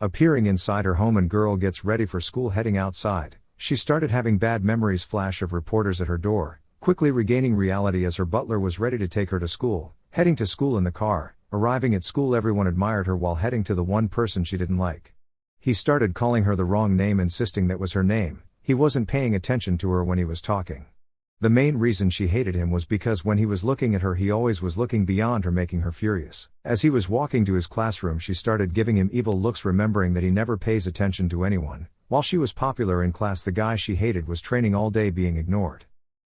Appearing inside her home and girl gets ready for school heading outside. She started having bad memories flash of reporters at her door, quickly regaining reality as her butler was ready to take her to school, heading to school in the car. Arriving at school everyone admired her while heading to the one person she didn't like. He started calling her the wrong name insisting that was her name. He wasn't paying attention to her when he was talking. The main reason she hated him was because when he was looking at her he always was looking beyond her, making her furious. As he was walking to his classroom she started giving him evil looks, remembering that he never pays attention to anyone. While she was popular in class the guy she hated was training all day being ignored.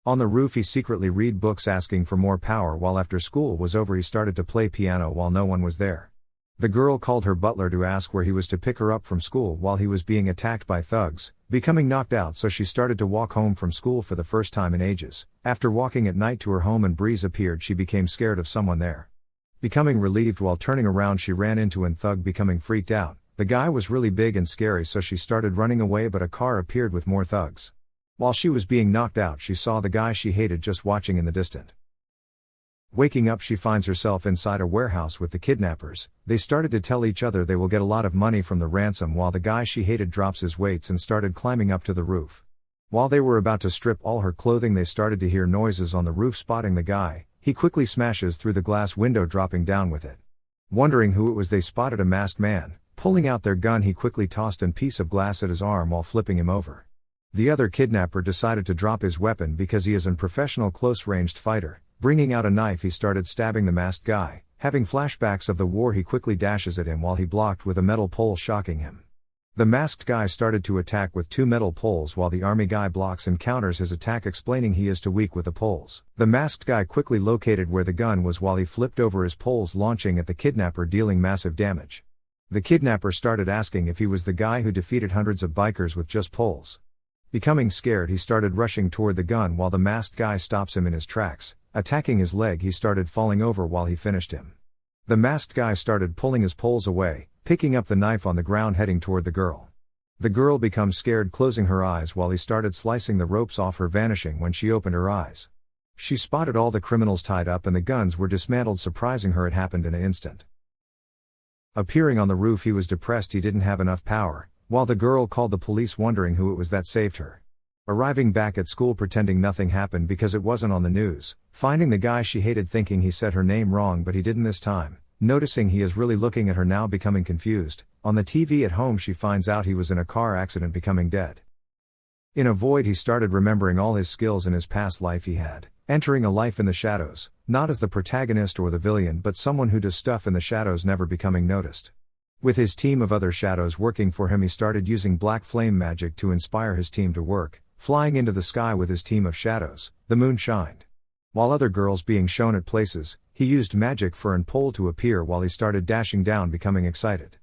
On the roof he secretly read books asking for more power while after school was over he started to play piano while no one was there. The girl called her butler to ask where he was to pick her up from school while he was being attacked by thugs, becoming knocked out, so she started to walk home from school for the first time in ages. After walking at night to her home and breeze appeared she became scared of someone there. Becoming relieved while turning around she ran into an thug, becoming freaked out. The guy was really big and scary so she started running away, but a car appeared with more thugs. While she was being knocked out she saw the guy she hated just watching in the distance. Waking up she finds herself inside a warehouse with the kidnappers. They started to tell each other they will get a lot of money from the ransom while the guy she hated drops his weights and started climbing up to the roof. While they were about to strip all her clothing they started to hear noises on the roof. Spotting the guy, he quickly smashes through the glass window, dropping down with it. Wondering who it was they spotted a masked man. Pulling out their gun he quickly tossed a piece of glass at his arm while flipping him over. The other kidnapper decided to drop his weapon because he is a professional close-ranged fighter. Bringing out a knife he started stabbing the masked guy. Having flashbacks of the war he quickly dashes at him while he blocked with a metal pole, shocking him. The masked guy started to attack with 2 metal poles while the army guy blocks and counters his attack, explaining he is too weak with the poles. The masked guy quickly located where the gun was while he flipped over his poles, launching at the kidnapper, dealing massive damage. The kidnapper started asking if he was the guy who defeated hundreds of bikers with just poles. Becoming scared he started rushing toward the gun while the masked guy stops him in his tracks. Attacking his leg he started falling over while he finished him. The masked guy started pulling his poles away, picking up the knife on the ground heading toward the girl. The girl becomes scared, closing her eyes while he started slicing the ropes off her, vanishing when she opened her eyes. She spotted all the criminals tied up and the guns were dismantled, surprising her it happened in an instant. Appearing on the roof he was depressed he didn't have enough power, while the girl called the police wondering who it was that saved her. Arriving back at school pretending nothing happened because it wasn't on the news, finding the guy she hated, thinking he said her name wrong but he didn't this time, noticing he is really looking at her now, becoming confused. On the TV at home she finds out he was in a car accident, becoming dead. In a void he started remembering all his skills in his past life he had, entering a life in the shadows, not as the protagonist or the villain but someone who does stuff in the shadows, never becoming noticed. With his team of other shadows working for him he started using black flame magic to inspire his team to work. Flying into the sky with his team of shadows, the moon shined. While other girls being shown at places, he used magic for an pole to appear while he started dashing down, becoming excited.